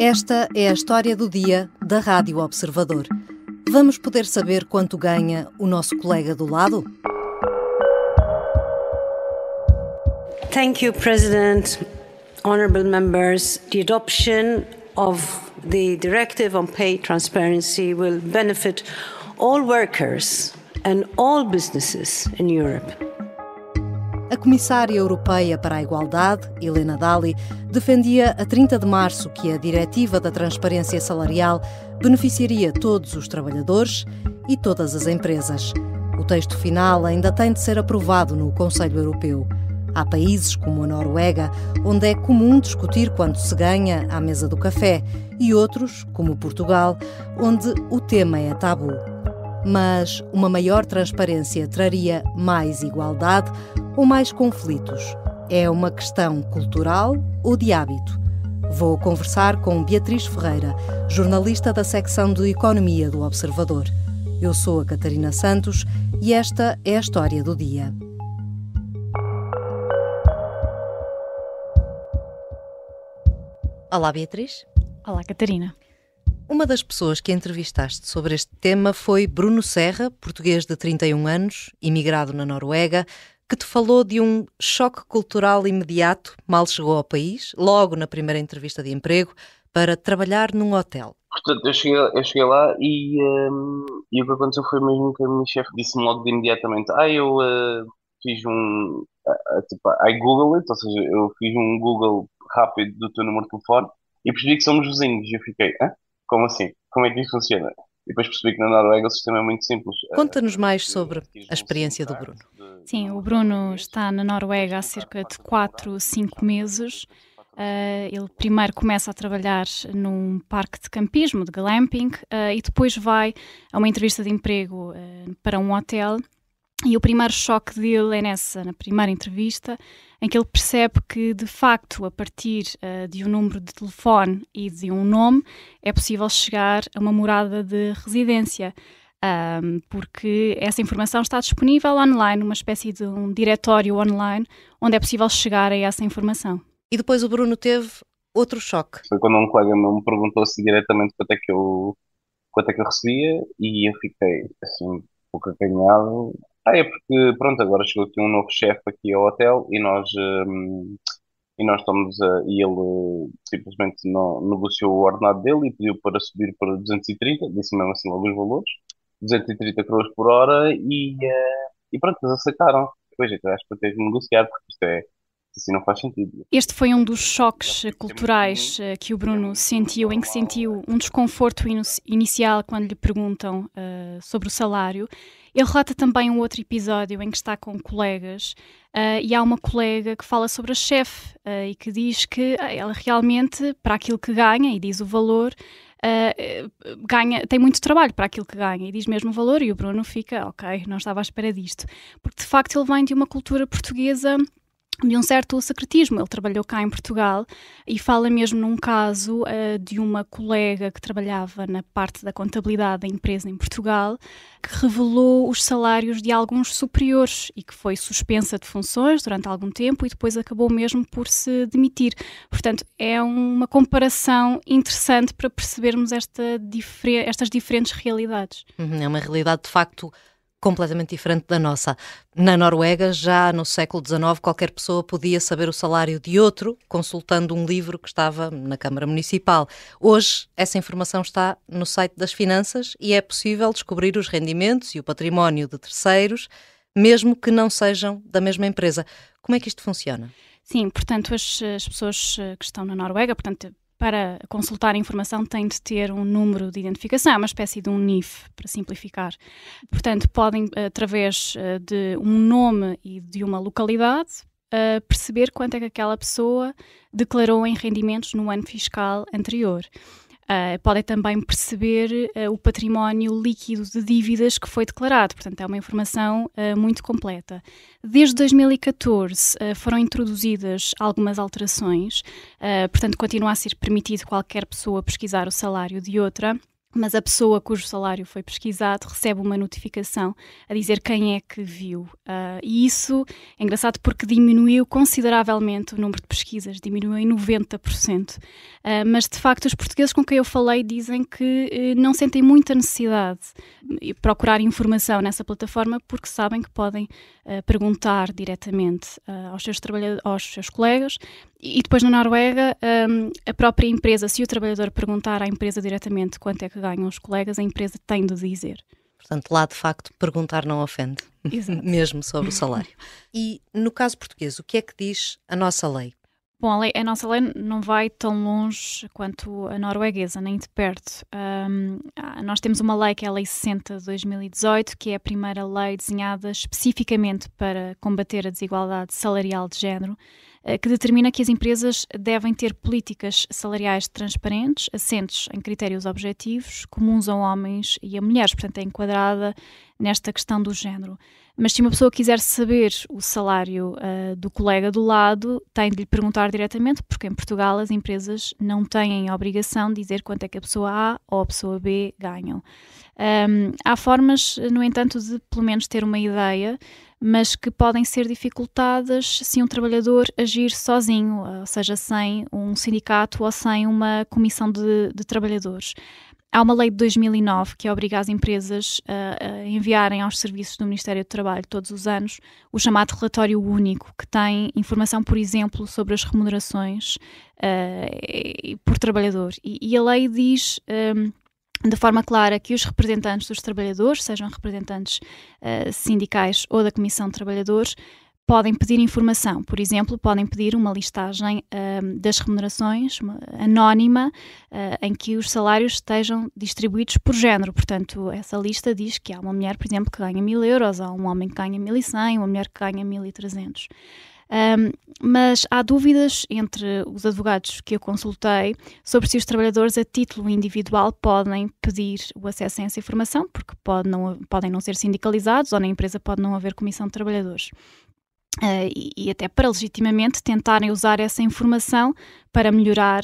Esta é a história do dia da Rádio Observador. Vamos poder saber quanto ganha o nosso colega do lado? Thank you, President. Honourable members, the adoption of the Directive on Pay Transparency will benefit all workers and all businesses in Europe. A Comissária Europeia para a Igualdade, Helena Dalli, defendia a 30 de março que a Diretiva da Transparência Salarial beneficiaria todos os trabalhadores e todas as empresas. O texto final ainda tem de ser aprovado no Conselho Europeu. Há países como a Noruega, onde é comum discutir quanto se ganha à mesa do café, e outros, como Portugal, onde o tema é tabu. Mas uma maior transparência traria mais igualdade ou mais conflitos? É uma questão cultural ou de hábito? Vou conversar com Beatriz Ferreira, jornalista da secção de Economia do Observador. Eu sou a Catarina Santos e esta é a história do dia. Olá, Beatriz. Olá, Catarina. Uma das pessoas que entrevistaste sobre este tema foi Bruno Serra, português de 31 anos, imigrado na Noruega, que te falou de um choque cultural imediato, mal chegou ao país, logo na primeira entrevista de emprego, para trabalhar num hotel. Portanto, eu cheguei lá e o que aconteceu foi mesmo que a minha chefe disse-me logo de imediatamente: eu fiz I Google it, ou seja, eu fiz um Google rápido do teu número de telefone e percebi que somos vizinhos. E eu fiquei: como assim? Como é que isso funciona? E depois percebi que na Noruega o sistema é muito simples. Conta-nos mais sobre a experiência do Bruno. Sim, o Bruno está na Noruega há cerca de 4, 5 meses. Ele primeiro começa a trabalhar num parque de campismo, de glamping, e depois vai a uma entrevista de emprego para um hotel. E o primeiro choque dele é na primeira entrevista, em que ele percebe que, de facto, a partir de um número de telefone e de um nome, é possível chegar a uma morada de residência, porque essa informação está disponível online, uma espécie de um diretório online, onde é possível chegar a essa informação. E depois o Bruno teve outro choque. Foi quando um colega meu me perguntou assim diretamente quanto é que eu recebia, e eu fiquei assim, um pouco acanhado. É porque, pronto, agora chegou aqui um novo chefe aqui ao hotel e nós estamos e ele simplesmente não negociou o ordenado dele e pediu para subir para 230, disse mesmo assim logo os valores, 230 coroas por hora e pronto, eles aceitaram. Depois eu acho que eu tenho que negociar, porque isto assim não faz sentido. Este foi um dos choques culturais que o Bruno sentiu, em que sentiu um desconforto inicial quando lhe perguntam sobre o salário. Ele relata também um outro episódio em que está com colegas e há uma colega que fala sobre a chefe e que diz que ela realmente, para aquilo que ganha, e diz o valor, tem muito trabalho para aquilo que ganha, e diz mesmo o valor, e o Bruno fica, ok, não estava à espera disto. Porque de facto ele vem de uma cultura portuguesa de um certo secretismo. Ele trabalhou cá em Portugal e fala mesmo num caso de uma colega que trabalhava na parte da contabilidade da empresa em Portugal, que revelou os salários de alguns superiores e que foi suspensa de funções durante algum tempo e depois acabou mesmo por se demitir. Portanto, é uma comparação interessante para percebermos estas diferentes realidades. É uma realidade, de facto, completamente diferente da nossa. Na Noruega, já no século XIX, qualquer pessoa podia saber o salário de outro consultando um livro que estava na Câmara Municipal. Hoje, essa informação está no site das finanças e é possível descobrir os rendimentos e o património de terceiros, mesmo que não sejam da mesma empresa. Como é que isto funciona? Sim, portanto, as pessoas que estão na Noruega, portanto, para consultar a informação têm de ter um número de identificação, é uma espécie de um NIF, para simplificar. Portanto, podem, através de um nome e de uma localidade, perceber quanto é que aquela pessoa declarou em rendimentos no ano fiscal anterior. Podem também perceber o património líquido de dívidas que foi declarado. Portanto, é uma informação muito completa. Desde 2014 foram introduzidas algumas alterações. Portanto, continua a ser permitido qualquer pessoa pesquisar o salário de outra. mas a pessoa cujo salário foi pesquisado recebe uma notificação a dizer quem é que viu. E isso é engraçado porque diminuiu consideravelmente o número de pesquisas, diminuiu em 90%. Mas, de facto, os portugueses com quem eu falei dizem que não sentem muita necessidade de procurar informação nessa plataforma porque sabem que podem perguntar diretamente aos seus colegas. E depois na Noruega, a própria empresa, se o trabalhador perguntar à empresa diretamente quanto é que ganham os colegas, a empresa tem de dizer. Portanto, lá de facto perguntar não ofende, mesmo sobre o salário. E no caso português, o que é que diz a nossa lei? Bom, a nossa lei não vai tão longe quanto a norueguesa, nem de perto. Nós temos uma lei que é a Lei 60 de 2018, que é a primeira lei desenhada especificamente para combater a desigualdade salarial de género, que determina que as empresas devem ter políticas salariais transparentes, assentes em critérios objetivos, comuns a homens e a mulheres, portanto é enquadrada nesta questão do género. Mas se uma pessoa quiser saber o salário do colega do lado, tem de lhe perguntar diretamente, porque em Portugal as empresas não têm a obrigação de dizer quanto é que a pessoa A ou a pessoa B ganham. Há formas, no entanto, de pelo menos ter uma ideia, mas que podem ser dificultadas se um trabalhador agir sozinho, ou seja, sem um sindicato ou sem uma comissão de trabalhadores. Há uma lei de 2009 que obriga as empresas a enviarem aos serviços do Ministério do Trabalho todos os anos o chamado relatório único, que tem informação, por exemplo, sobre as remunerações por trabalhador. E a lei diz de forma clara que os representantes dos trabalhadores, sejam representantes sindicais ou da Comissão de Trabalhadores, podem pedir informação. Por exemplo, podem pedir uma listagem das remunerações anónima em que os salários estejam distribuídos por género. Portanto, essa lista diz que há uma mulher, por exemplo, que ganha 1.000 euros, há um homem que ganha 1.100, uma mulher que ganha 1.300. Mas há dúvidas entre os advogados que eu consultei sobre se os trabalhadores a título individual podem pedir o acesso a essa informação, porque podem não ser sindicalizados ou na empresa pode não haver comissão de trabalhadores. E até para legitimamente tentarem usar essa informação para melhorar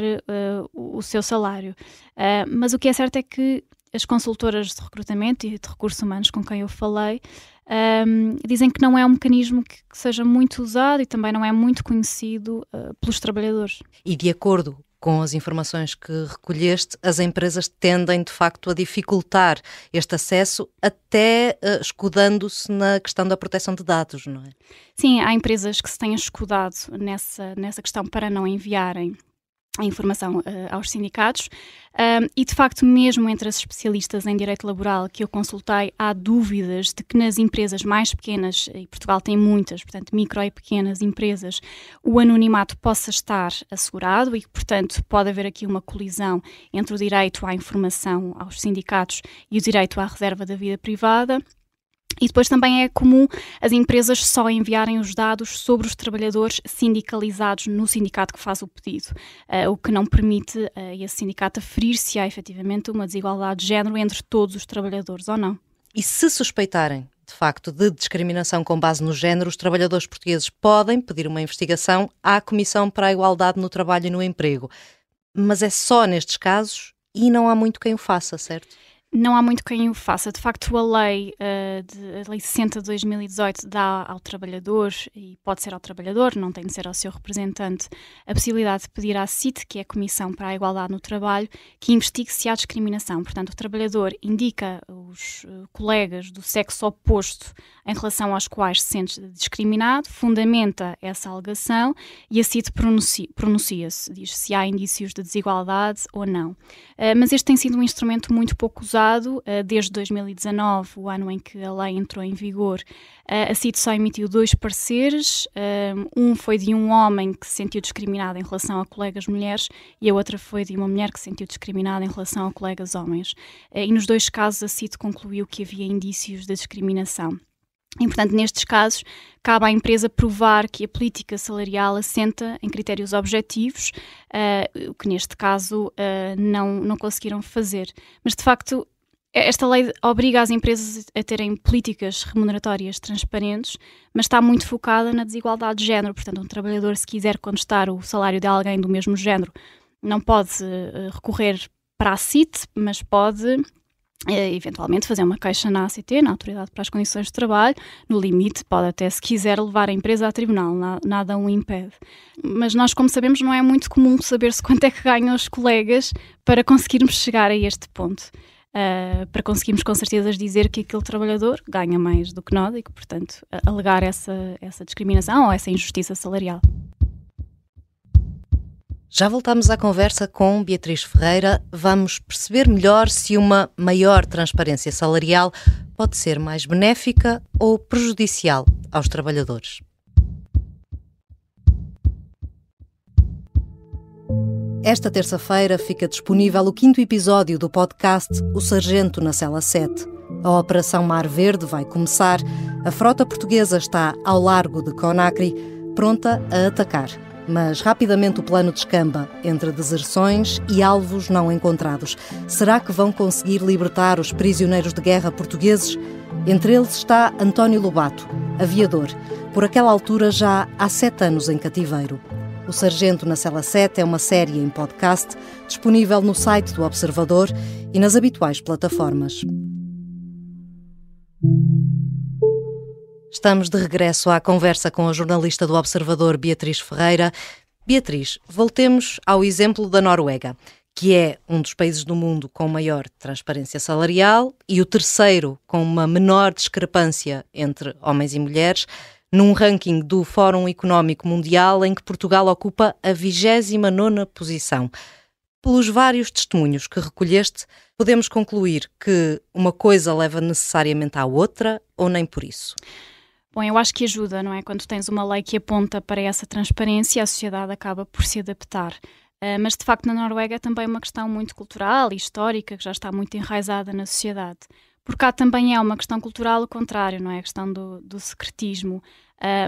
o seu salário. Mas o que é certo é que as consultoras de recrutamento e de recursos humanos com quem eu falei dizem que não é um mecanismo que seja muito usado e também não é muito conhecido pelos trabalhadores. E de acordo com as informações que recolheste, as empresas tendem de facto a dificultar este acesso, até escudando-se na questão da proteção de dados, não é? Sim, há empresas que se têm escudado nessa questão para não enviarem a informação aos sindicatos e, de facto, mesmo entre as especialistas em direito laboral que eu consultei, há dúvidas de que nas empresas mais pequenas, e Portugal tem muitas, portanto, micro e pequenas empresas, o anonimato possa estar assegurado e que, portanto, pode haver aqui uma colisão entre o direito à informação aos sindicatos e o direito à reserva da vida privada. E depois também é comum as empresas só enviarem os dados sobre os trabalhadores sindicalizados no sindicato que faz o pedido, o que não permite a esse sindicato aferir se há efetivamente uma desigualdade de género entre todos os trabalhadores ou não. E se suspeitarem, de facto, de discriminação com base no género, os trabalhadores portugueses podem pedir uma investigação à Comissão para a Igualdade no Trabalho e no Emprego. Mas é só nestes casos e não há muito quem o faça, certo? Não há muito quem o faça. De facto, a Lei 60 de 2018 dá ao trabalhador, e pode ser ao trabalhador, não tem de ser ao seu representante, a possibilidade de pedir à CIT, que é a Comissão para a Igualdade no Trabalho, que investigue se há discriminação. Portanto, o trabalhador indica os colegas do sexo oposto em relação aos quais se sente discriminado, fundamenta essa alegação e a CIT pronuncia-se, diz se há indícios de desigualdade ou não. Mas este tem sido um instrumento muito pouco usado. Desde 2019, o ano em que a lei entrou em vigor, a CIT só emitiu 2 pareceres. Um foi de um homem que se sentiu discriminado em relação a colegas mulheres e a outra foi de uma mulher que se sentiu discriminada em relação a colegas homens. E nos 2 casos a CIT concluiu que havia indícios de discriminação. E, portanto, nestes casos, cabe à empresa provar que a política salarial assenta em critérios objetivos, o que neste caso não conseguiram fazer. Mas, de facto, esta lei obriga as empresas a terem políticas remuneratórias transparentes, mas está muito focada na desigualdade de género. Portanto, um trabalhador, se quiser contestar o salário de alguém do mesmo género, não pode recorrer para a CIT, mas pode eventualmente fazer uma queixa na ACT, na Autoridade para as Condições de Trabalho. No limite, pode até, se quiser, levar a empresa a tribunal, nada o impede. Mas nós, como sabemos, não é muito comum saber-se quanto é que ganham os colegas para conseguirmos chegar a este ponto. Para conseguirmos com certeza dizer que aquele trabalhador ganha mais do que nós e que, portanto, alegar essa discriminação ou essa injustiça salarial. Já voltamos à conversa com Beatriz Ferreira. Vamos perceber melhor se uma maior transparência salarial pode ser mais benéfica ou prejudicial aos trabalhadores. Esta terça-feira fica disponível o 5º episódio do podcast O Sargento na Cela 7. A Operação Mar Verde vai começar. A frota portuguesa está ao largo de Conakry, pronta a atacar. Mas rapidamente o plano descamba entre deserções e alvos não encontrados. Será que vão conseguir libertar os prisioneiros de guerra portugueses? Entre eles está António Lobato, aviador, por aquela altura já há 7 anos em cativeiro. O Sargento na Cela 7 é uma série em podcast, disponível no site do Observador e nas habituais plataformas. Estamos de regresso à conversa com a jornalista do Observador, Beatriz Ferreira. Beatriz, voltemos ao exemplo da Noruega, que é um dos países do mundo com maior transparência salarial e o terceiro com uma menor discrepância entre homens e mulheres, num ranking do Fórum Económico Mundial em que Portugal ocupa a 29ª posição. Pelos vários testemunhos que recolheste, podemos concluir que uma coisa leva necessariamente à outra ou nem por isso? Bom, eu acho que ajuda, não é? Quando tens uma lei que aponta para essa transparência, a sociedade acaba por se adaptar. Mas, de facto, na Noruega é também uma questão muito cultural e histórica, que já está muito enraizada na sociedade. Por cá também é uma questão cultural o contrário, não é? A questão do secretismo.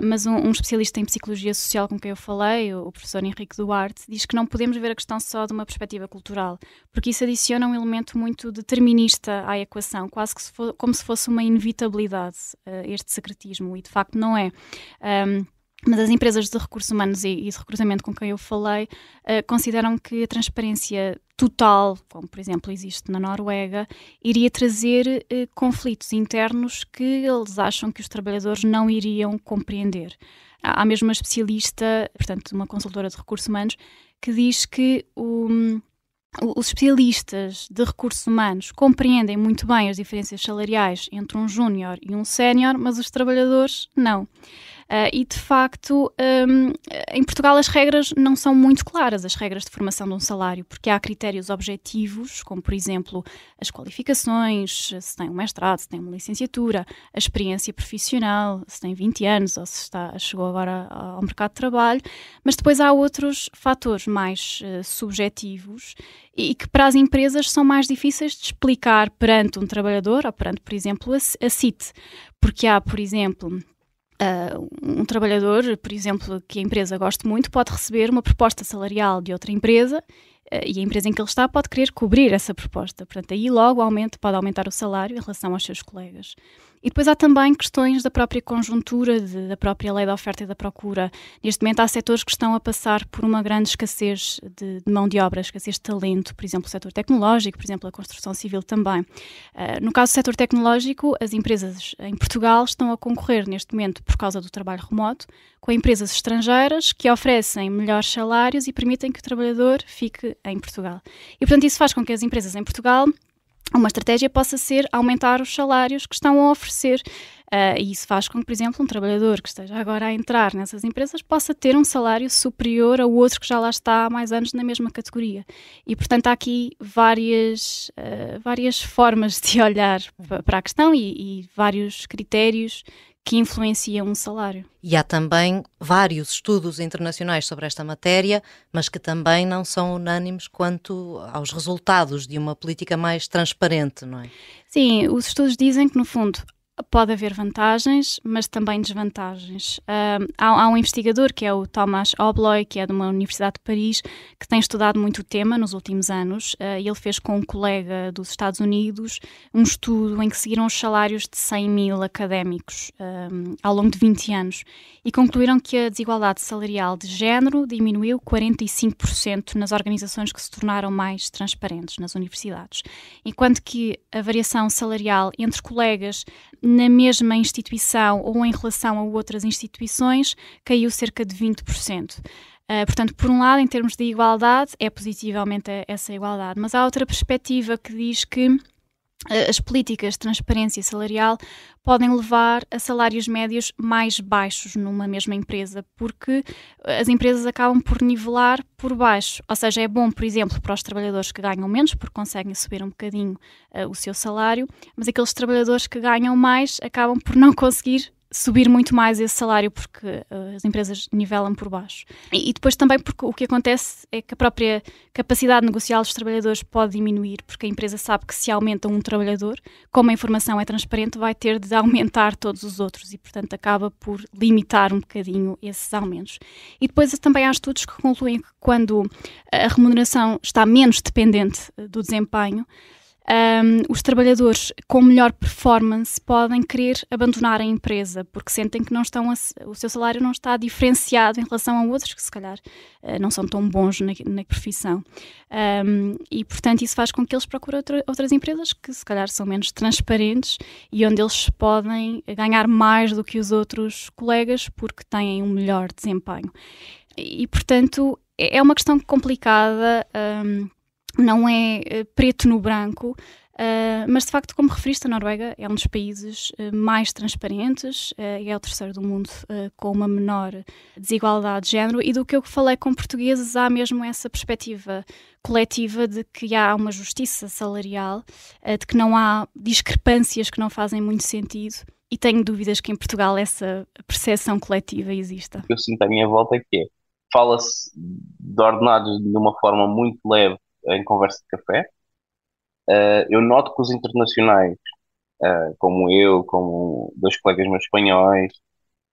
Mas um especialista em psicologia social com quem eu falei, o professor Henrique Duarte, diz que não podemos ver a questão só de uma perspectiva cultural, porque isso adiciona um elemento muito determinista à equação, quase que como se fosse uma inevitabilidade, este secretismo, e de facto não é. Mas as empresas de recursos humanos e de recrutamento com quem eu falei consideram que a transparência total, como por exemplo existe na Noruega, iria trazer conflitos internos que eles acham que os trabalhadores não iriam compreender. Há mesmo uma especialista, portanto uma consultora de recursos humanos, que diz que os especialistas de recursos humanos compreendem muito bem as diferenças salariais entre um júnior e um sénior, mas os trabalhadores não. E, de facto, em Portugal as regras não são muito claras, as regras de formação de um salário, porque há critérios objetivos, como, por exemplo, as qualificações, se tem um mestrado, se tem uma licenciatura, a experiência profissional, se tem 20 anos ou se chegou agora ao mercado de trabalho, mas depois há outros fatores mais subjetivos e que para as empresas são mais difíceis de explicar perante um trabalhador ou perante, por exemplo, a CIT, porque há, por exemplo... um trabalhador, por exemplo, que a empresa goste muito, pode receber uma proposta salarial de outra empresa e a empresa em que ele está pode querer cobrir essa proposta. Portanto, aí logo pode aumentar o salário em relação aos seus colegas. E depois há também questões da própria conjuntura, da própria lei da oferta e da procura. Neste momento há setores que estão a passar por uma grande escassez de mão de obra, escassez de talento, por exemplo, o setor tecnológico, por exemplo, a construção civil também. No caso do setor tecnológico, as empresas em Portugal estão a concorrer neste momento, por causa do trabalho remoto, com empresas estrangeiras que oferecem melhores salários e permitem que o trabalhador fique em Portugal. E, portanto, isso faz com que as empresas em Portugal, uma estratégia possa ser aumentar os salários que estão a oferecer. E isso faz com que, por exemplo, um trabalhador que esteja agora a entrar nessas empresas possa ter um salário superior ao outro que já lá está há mais anos na mesma categoria. E, portanto, há aqui várias formas de olhar para a questão e vários critérios que influenciam um salário. E há também vários estudos internacionais sobre esta matéria, mas que também não são unânimes quanto aos resultados de uma política mais transparente, não é? Sim, os estudos dizem que, no fundo, Pode haver vantagens, mas também desvantagens. Há um investigador, que é o Thomas Obloy, que é de uma Universidade de Paris, que tem estudado muito o tema nos últimos anos. Ele fez com um colega dos Estados Unidos um estudo em que seguiram os salários de 100 mil académicos ao longo de 20 anos e concluíram que a desigualdade salarial de género diminuiu 45% nas organizações que se tornaram mais transparentes, nas universidades, enquanto que a variação salarial entre colegas na mesma instituição ou em relação a outras instituições caiu cerca de 20%. Portanto, por um lado, em termos de igualdade, é positivamente essa igualdade, mas há outra perspectiva que diz que as políticas de transparência salarial podem levar a salários médios mais baixos numa mesma empresa, porque as empresas acabam por nivelar por baixo. Ou seja, é bom, por exemplo, para os trabalhadores que ganham menos, porque conseguem subir um bocadinho o seu salário, mas aqueles trabalhadores que ganham mais acabam por não conseguir subir muito mais esse salário, porque as empresas nivelam por baixo. E depois também porque o que acontece é que a própria capacidade negocial dos trabalhadores pode diminuir, porque a empresa sabe que se aumenta um trabalhador, como a informação é transparente, vai ter de aumentar todos os outros e, portanto, acaba por limitar um bocadinho esses aumentos. E depois também há estudos que concluem que quando a remuneração está menos dependente do desempenho, os trabalhadores com melhor performance podem querer abandonar a empresa porque sentem que o seu salário não está diferenciado em relação a outros que se calhar não são tão bons na profissão. E portanto isso faz com que eles procurem outras empresas que se calhar são menos transparentes e onde eles podem ganhar mais do que os outros colegas porque têm um melhor desempenho. E portanto é uma questão complicada. Não é preto no branco, mas de facto, como referiste, a Noruega é um dos países mais transparentes e é o terceiro do mundo com uma menor desigualdade de género, e do que eu falei com portugueses há mesmo essa perspectiva coletiva de que há uma justiça salarial, de que não há discrepâncias que não fazem muito sentido, e tenho dúvidas que em Portugal essa percepção coletiva exista. O que eu sinto à minha volta é que fala-se de ordenados de uma forma muito leve em conversa de café. Eu noto que os internacionais, como eu, como dois colegas meus espanhóis,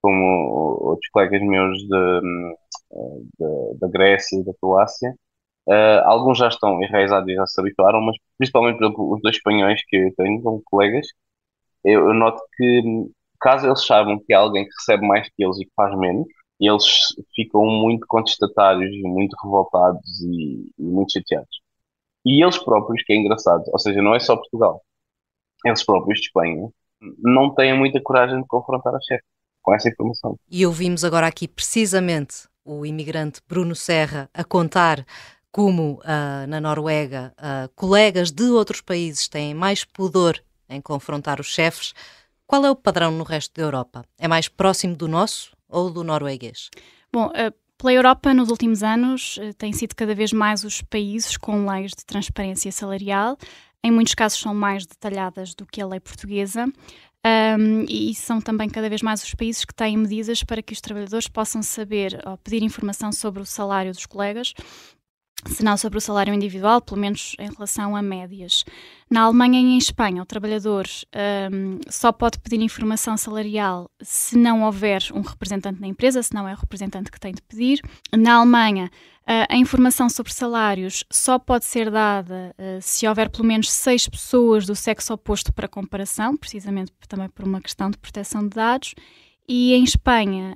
como outros colegas meus da Grécia e da Croácia, alguns já estão enraizados e já se habituaram, mas principalmente por exemplo, os dois espanhóis que eu tenho como colegas, eu noto que caso eles saibam que há alguém que recebe mais que eles e que faz menos, eles ficam muito contestatários, muito revoltados e muito chateados. E eles próprios, que é engraçado, ou seja, não é só Portugal, eles próprios de Espanha, não têm muita coragem de confrontar a chefe com essa informação. E ouvimos agora aqui precisamente o imigrante Bruno Serra a contar como na Noruega colegas de outros países têm mais pudor em confrontar os chefes. Qual é o padrão no resto da Europa? É mais próximo do nosso ou do norueguês? Bom, pela Europa, nos últimos anos, têm sido cada vez mais os países com leis de transparência salarial. Em muitos casos são mais detalhadas do que a lei portuguesa. E são também cada vez mais os países que têm medidas para que os trabalhadores possam saber ou pedir informação sobre o salário dos colegas, se não sobre o salário individual, pelo menos em relação a médias. Na Alemanha e em Espanha, o trabalhador só pode pedir informação salarial se não houver um representante na empresa, se não é o representante que tem de pedir. Na Alemanha, a informação sobre salários só pode ser dada se houver pelo menos 6 pessoas do sexo oposto para comparação, precisamente também por uma questão de proteção de dados. E em Espanha,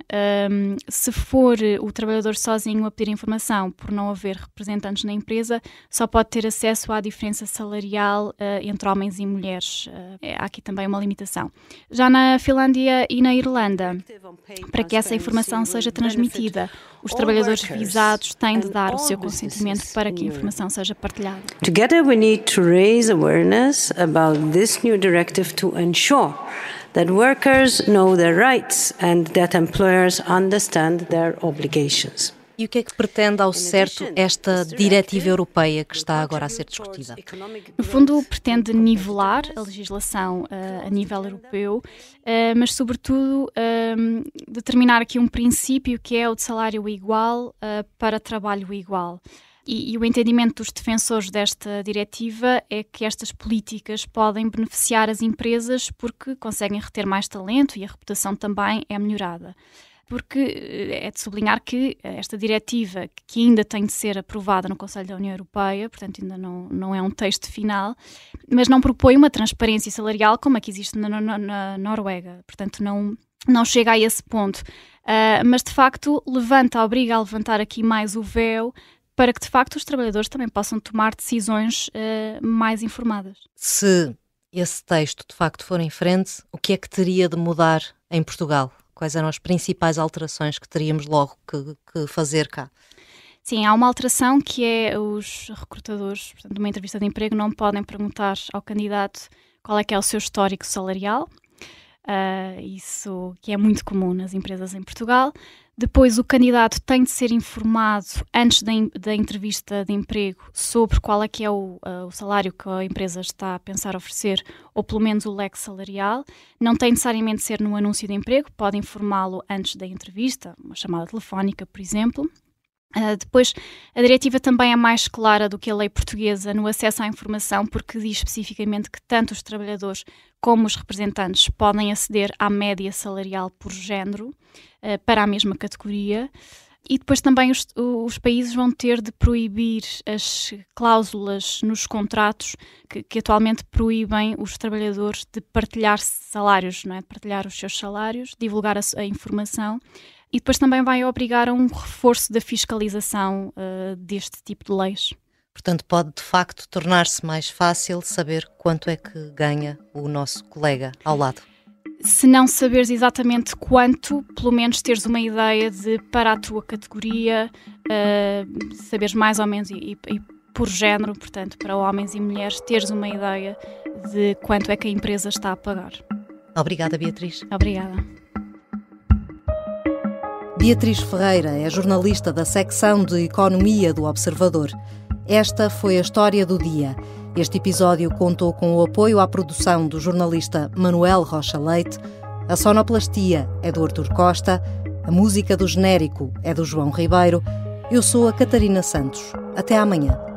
se for o trabalhador sozinho a pedir informação por não haver representantes na empresa, só pode ter acesso à diferença salarial entre homens e mulheres. Há aqui também uma limitação. Já na Finlândia e na Irlanda, para que essa informação seja transmitida, os trabalhadores visados têm de dar o seu consentimento para que a informação seja partilhada. Together we need to raise awareness about this new directive to ensure that workers know their rights and that employers understand their obligations. E o que é que pretende ao certo esta diretiva europeia que está agora a ser discutida? No fundo, pretende nivelar a legislação a nível europeu, mas sobretudo determinar aqui um princípio que é o de salário igual para trabalho igual. E o entendimento dos defensores desta diretiva é que estas políticas podem beneficiar as empresas porque conseguem reter mais talento e a reputação também é melhorada. Porque é de sublinhar que esta diretiva, que ainda tem de ser aprovada no Conselho da União Europeia, portanto ainda não é um texto final, mas não propõe uma transparência salarial como a que existe na Noruega. Portanto, não chega a esse ponto. Mas, de facto, obriga a levantar aqui mais o véu para que, de facto, os trabalhadores também possam tomar decisões mais informadas. Se esse texto, de facto, for em frente, o que é que teria de mudar em Portugal? Quais eram as principais alterações que teríamos logo que fazer cá? Sim, há uma alteração que é os recrutadores, portanto, numa entrevista de emprego, não podem perguntar ao candidato qual é que é o seu histórico salarial. Isso que é muito comum nas empresas em Portugal. Depois, o candidato tem de ser informado antes da entrevista de emprego sobre qual é que é o salário que a empresa está a pensar oferecer, ou pelo menos o leque salarial. Não tem necessariamente de ser no anúncio de emprego, pode informá-lo antes da entrevista, uma chamada telefónica, por exemplo. Depois, a diretiva também é mais clara do que a lei portuguesa no acesso à informação, porque diz especificamente que tanto os trabalhadores como os representantes podem aceder à média salarial por género para a mesma categoria. E depois também os países vão ter de proibir as cláusulas nos contratos que atualmente proíbem os trabalhadores de partilhar salários, não é? De partilhar os seus salários, divulgar a informação. E depois também vai obrigar a um reforço da fiscalização deste tipo de leis. Portanto, pode de facto tornar-se mais fácil saber quanto é que ganha o nosso colega ao lado. Se não saberes exatamente quanto, pelo menos teres uma ideia de, para a tua categoria, saberes mais ou menos e por género, portanto, para homens e mulheres, teres uma ideia de quanto é que a empresa está a pagar. Obrigada, Beatriz. Obrigada. Beatriz Ferreira é jornalista da secção de Economia do Observador. Esta foi a história do dia. Este episódio contou com o apoio à produção do jornalista Manuel Rocha Leite. A sonoplastia é do Artur Costa. A música do genérico é do João Ribeiro. Eu sou a Catarina Santos. Até amanhã.